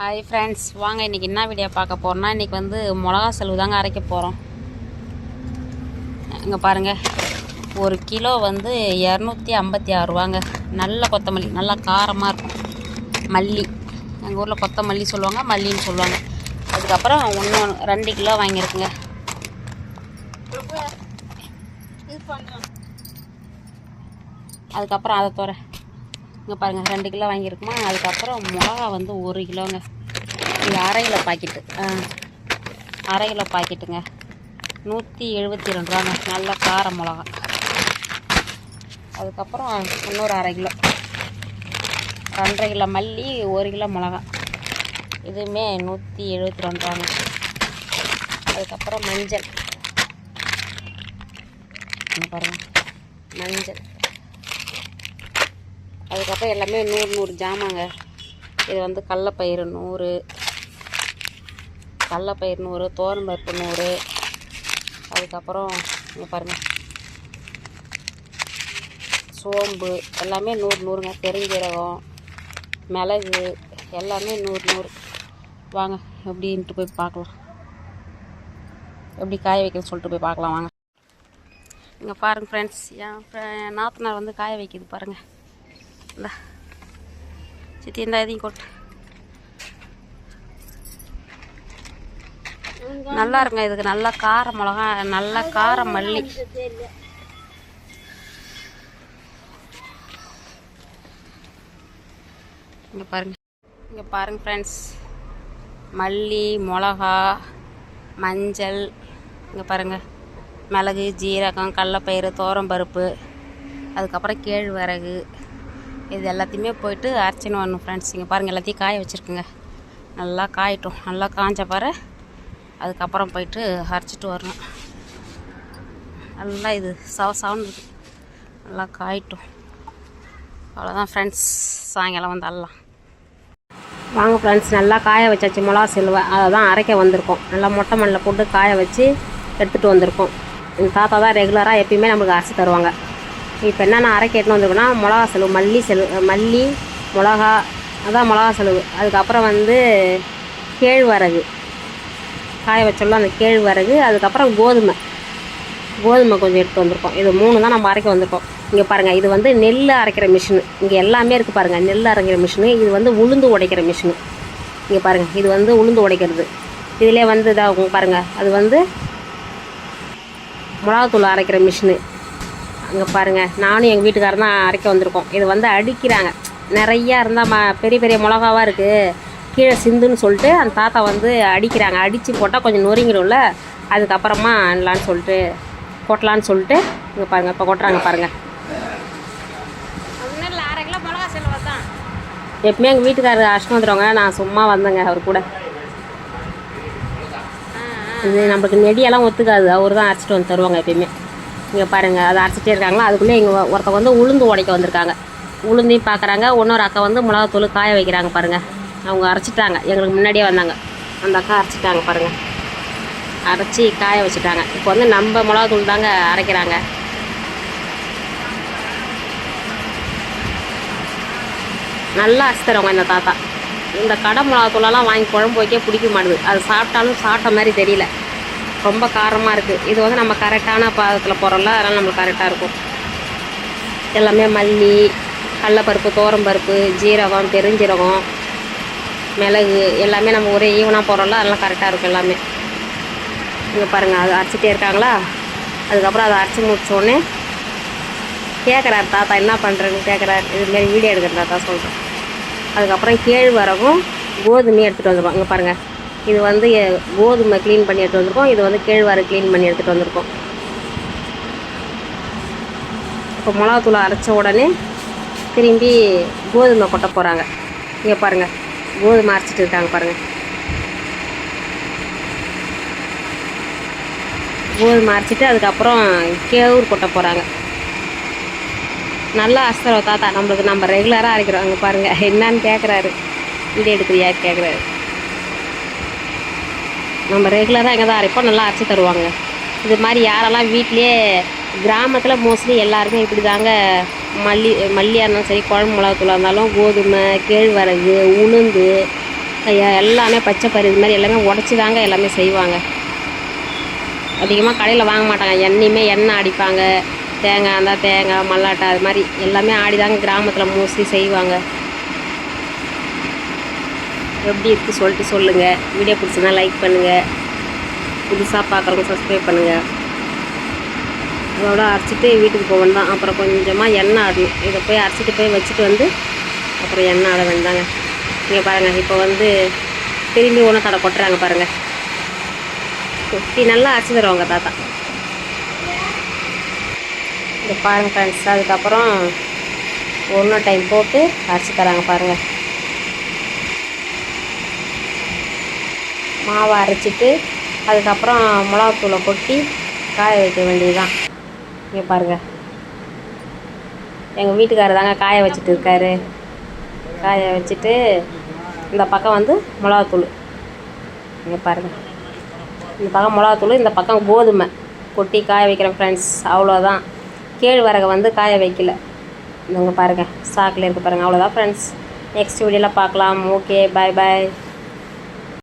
Hi friends, வாங்க இன்றைக்கி என்ன வீடியோ பார்க்க போகிறோன்னா, இன்றைக்கி வந்து மிளகா செலவு தாங்க அரைக்க போகிறோம். இங்கே பாருங்கள், 1 கிலோ வந்து 256 ரூபாங்க. நல்ல கொத்தமல்லி, நல்லா காரமாக இருக்கும். மல்லி, எங்கள் ஊரில் கொத்தமல்லி சொல்லுவாங்க, மல்லின்னு சொல்லுவாங்க. அதுக்கப்புறம் 2 கிலோ வாங்கியிருக்குங்க. அதுக்கப்புறம் அதை தோற இங்கே பாருங்கள், 2 கிலோ வாங்கியிருக்குமா. அதுக்கப்புறம் மிளகா வந்து 1 கிலோங்க. இது அரை கிலோ பாக்கெட்டு, அரை கிலோ பாக்கெட்டுங்க. 172 ரூபாங்க, நல்ல கார மிளகா. அதுக்கப்புறம் இன்னொரு அரை கிலோ, 2.5 கிலோ மல்லி, 1 கிலோ மிளகா. இதுவுமே 172 ரூபாங்க. அதுக்கப்புறம் மஞ்சள், பாருங்கள் மஞ்சள். அதுக்கப்புறம் எல்லாமே 100 ஜாமாங்க. இது வந்து கடலப்பயிறு 100, கடலப்பயிறு 100, துவரம்பருப்பு 100. அதுக்கப்புறம் இங்கே பாருங்கள், சோம்பு எல்லாமே 100 பெருஞ்சீரகம், மிளகு எல்லாமே 100. வாங்க எப்படின்ட்டு போய் பார்க்கலாம், எப்படி காய வைக்கணும்னு சொல்லிட்டு போய் பார்க்கலாம் வாங்க. இங்கே பாருங்கள் ஃப்ரெண்ட்ஸ், என் நாத்தனார் வந்து காய வைக்கிது பாருங்கள். இந்த சித்தி இந்த இதையும் கொட்டு. நல்லா இருங்க, இதுக்கு நல்லா கார மிளகா, நல்லா கார மல்லி. இங்கே பாருங்க ஃப்ரெண்ட்ஸ், மல்லி, மிளகா, மஞ்சள், இங்கே பாருங்கள் மிளகு, ஜீரகம், கடலப்பயிறு, துவரம்பருப்பு, அதுக்கப்புறம் கேழ்வரகு, இது எல்லாத்தையுமே போயிட்டு அரைச்சின்னு வரணும் ஃப்ரெண்ட்ஸ். இங்கே பாருங்கள், எல்லாத்தையும் காய வச்சுருக்குங்க. நல்லா காயட்டும், நல்லா காஞ்ச பாரு. அதுக்கப்புறம் போயிட்டு அரைச்சிட்டு வரணும். நல்லா இது சவுண்டு இருக்குது, நல்லா காயட்டும். அவ்வளோதான் ஃப்ரெண்ட்ஸ், சாயங்காலம் வந்து அள்ளலாம் வாங்க ஃப்ரெண்ட்ஸ். நல்லா காய வச்சாச்சு மிளகா செல்வை, அதை தான் அரைக்க வந்திருக்கோம். நல்லா மொட்டை மண்ணில் போட்டு காய வச்சு எடுத்துகிட்டு வந்திருக்கோம். எங்கள் தாத்தா தான் ரெகுலராக எப்பயுமே நம்மளுக்கு அரைச்சி தருவாங்க. இப்போ என்னென்ன அரைக்க எடுத்துன்னு வந்திருக்கோன்னா, மிளகா செலவு, மல்லி, மிளகா, அதான் மிளகா செலவு. அதுக்கப்புறம் வந்து கேழ்வரகு காய வச்சோம்ல, அந்த கேழ்வரகு. அதுக்கப்புறம் கோதுமை கொஞ்சம் எடுத்து வந்திருக்கோம். இது 3 தான் நம்ம அரைக்க வந்திருக்கோம். இங்கே பாருங்கள், இது வந்து நெல் அரைக்கிற மிஷினு. இங்கே எல்லாமே இருக்குது பாருங்கள், நெல் அரைக்கிற மிஷினு. இது வந்து உளுந்து உடைக்கிற மிஷினு. இங்கே பாருங்கள், இது வந்து உளுந்து உடைக்கிறது. இதிலே வந்து இதாக பாருங்கள், அது வந்து மிளகாத்தூள் அரைக்கிற மிஷினு. அங்கே பாருங்கள், நானும் எங்கள் வீட்டுக்காரர் தான் அரைக்க வந்திருக்கோம். இது வந்து அடிக்கிறாங்க, நிறையா இருந்தால் பெரிய பெரிய மிளகாவாக இருக்குது, கீழே சிந்துன்னு சொல்லிட்டு அந்த தாத்தா வந்து அடிக்கிறாங்க. அடித்து போட்டால் கொஞ்சம் நொறுங்கிடும்ல, அதுக்கப்புறமா என்னலான்னு சொல்லிட்டு கொட்டலான்னு சொல்லிட்டு இங்கே பாருங்கள், இப்போ கொட்டுறாங்க பாருங்கள். அரை கிலோ மிளகா செலவு தான். எப்பவுமே எங்கள் வீட்டுக்காரர் அரைச்சிட்டு வந்துடுவாங்க, நான் சும்மா வந்தேங்க அவர் கூட. இது நம்மளுக்கு நெடியெல்லாம் ஒத்துக்காது, அவர் தான் அரைச்சிட்டு வந்து தருவாங்க எப்பயுமே. இங்கே பாருங்கள், அதை அரைச்சிட்டே இருக்காங்களா. அதுக்குள்ளே இங்கே ஒருத்தர் வந்து உளுந்து உடைக்க வந்திருக்காங்க. உளுந்தையும் பார்க்குறாங்க. இன்னொரு அக்கா வந்து மிளகாத்தூள் காய வைக்கிறாங்க பாருங்கள். அவங்க அரைச்சிட்டாங்க, எங்களுக்கு முன்னாடியே வந்தாங்க. அந்த அக்கா அரைச்சிட்டாங்க பாருங்கள், அரைச்சி காய வச்சுட்டாங்க. இப்போ வந்து நம்ம மிளகாத்தூள் தாங்க அரைக்கிறாங்க. நல்லா அரைச்சி தருவாங்க இந்த தாத்தா. இந்த கடை மிளகாத்தூளெல்லாம் வாங்கி குழம்பு வைக்க பிடிக்க மாட்டுது. அது சாப்பிட்டாலும் சாப்பிட்ட மாதிரி தெரியல, ரொம்ப காரமாக இருக்குது. இது வந்து நம்ம கரெக்டான பாதத்தில் போகிறோம்ல, அதனால் நம்மளுக்கு கரெக்டாக இருக்கும். எல்லாமே மல்லி, கடலப்பருப்பு, துவரம்பருப்பு, ஜீரகம், பெருஞ்சீரகம், மிளகு எல்லாமே நம்ம ஒரே ஈவனாக போகிறோம்ல, அதெல்லாம் கரெக்டாக இருக்கும் எல்லாமே. இங்கே பாருங்கள், அது அரைச்சிட்டே இருக்காங்களா. அதுக்கப்புறம் அதை அரைச்சி முடிச்சோடனே கேட்குறாரு தாத்தா, என்ன பண்ணுறேன்னு கேட்குறாரு. இதுமாரி வீடியோ எடுக்கிற தாத்தா சொல்கிறேன். அதுக்கப்புறம் கேழ்வரகும் கோதுமையும் எடுத்துகிட்டு வந்துடுவோம். இங்கே பாருங்கள், இது வந்து கோதுமை க்ளீன் பண்ணி எடுத்துகிட்டு வந்திருக்கோம். இது வந்து கேழ்வரகு க்ளீன் பண்ணி எடுத்துகிட்டு வந்திருக்கோம். இப்போ மிளகாத்தூளை அரைச்ச உடனே திரும்பி கோதுமை கொட்ட போகிறாங்க. இங்கே பாருங்கள், கோதுமை அரைச்சிட்டு இருக்காங்க பாருங்கள். கோதுமை அரைச்சிட்டு அதுக்கப்புறம் கேவுரு கொட்ட போகிறாங்க. நல்லா அரைச்சிடுவோம் தாத்தா, நம்மளுக்கு நம்ம ரெகுலராக அரைக்கிறோம். அங்கே பாருங்கள், என்னான்னு கேட்குறாரு, வீடியோ எடுக்கிறியா கேட்குறாரு. நம்ம ரெகுலராக எங்கே தான் அரைப்போம், நல்லா அரைச்சி தருவாங்க. இது மாதிரி யாரெல்லாம் வீட்லேயே கிராமத்தில் மோஸ்ட்லி எல்லாருமே இப்படி தாங்க, மல்லியாக இருந்தாலும் சரி, குழம்பு மிளகாத்தூளாக இருந்தாலும், கோதுமை, கேழ்வரகு, உளுந்து எல்லாமே பச்சை பயிறு இது மாதிரி எல்லாமே உடச்சி தாங்க எல்லாமே செய்வாங்க. அதிகமாக கடையில் வாங்க மாட்டாங்க. எண்ணெய் அடிப்பாங்க. தேங்காய் இருந்தால் தேங்காய், மல்லாட்டை அது மாதிரி எல்லாமே ஆடி தாங்க கிராமத்தில் மோஸ்ட்லி செய்வாங்க. எப்படி இருக்குது சொல்லிட்டு சொல்லுங்கள். வீடியோ பிடிச்சிருந்தா லைக் பண்ணுங்கள். புதுசாக பார்க்குறவங்க சப்ஸ்கிரைப் பண்ணுங்கள். அதோட அரைச்சிட்டு வீட்டுக்கு போக வேண்டாம். அப்புறம் கொஞ்சமாக எண்ணெய் ஆடணும். இதை போய் அரைச்சிட்டு போய் வச்சுட்டு வந்து அப்புறம் எண்ணெய் ஆட வேண்டாங்க. இங்கே பாருங்கள், இப்போ வந்து திரும்பி ஒன்று தடை கொட்டுறாங்க பாருங்கள். கொட்டி நல்லா அரைச்சி தருவாங்க தாத்தா. இதை பாருங்கள் ஃப்ரெண்ட்ஸ். அதுக்கப்புறம் ஒன்று டைம் போட்டு அரைச்சி தராங்க பாருங்கள். மாவை அரைச்சிட்டு அதுக்கப்புறம் மிளகாத்தூளை கொட்டி காய வைக்க வேண்டியது தான். இங்கே பாருங்கள், எங்கள் வீட்டுக்காரர் தாங்க காய வச்சுட்டு இருக்காரு. காய வச்சுட்டு இந்த பக்கம் வந்து மிளகாத்தூள். இங்கே பாருங்கள், இந்த பக்கம் மிளகாத்தூள், இந்த பக்கம் கோதுமை கொட்டி காய வைக்கிறேன் ஃப்ரெண்ட்ஸ். அவ்வளோதான். கேழ்வரகை வந்து காய வைக்கல. இங்கே பாருங்கள், ஸ்டாக்கில் இருக்குது பாருங்கள். அவ்வளோதான் ஃப்ரெண்ட்ஸ். நெக்ஸ்ட் வீடியோவில் பார்க்கலாம். ஓகே, பாய் பாய்.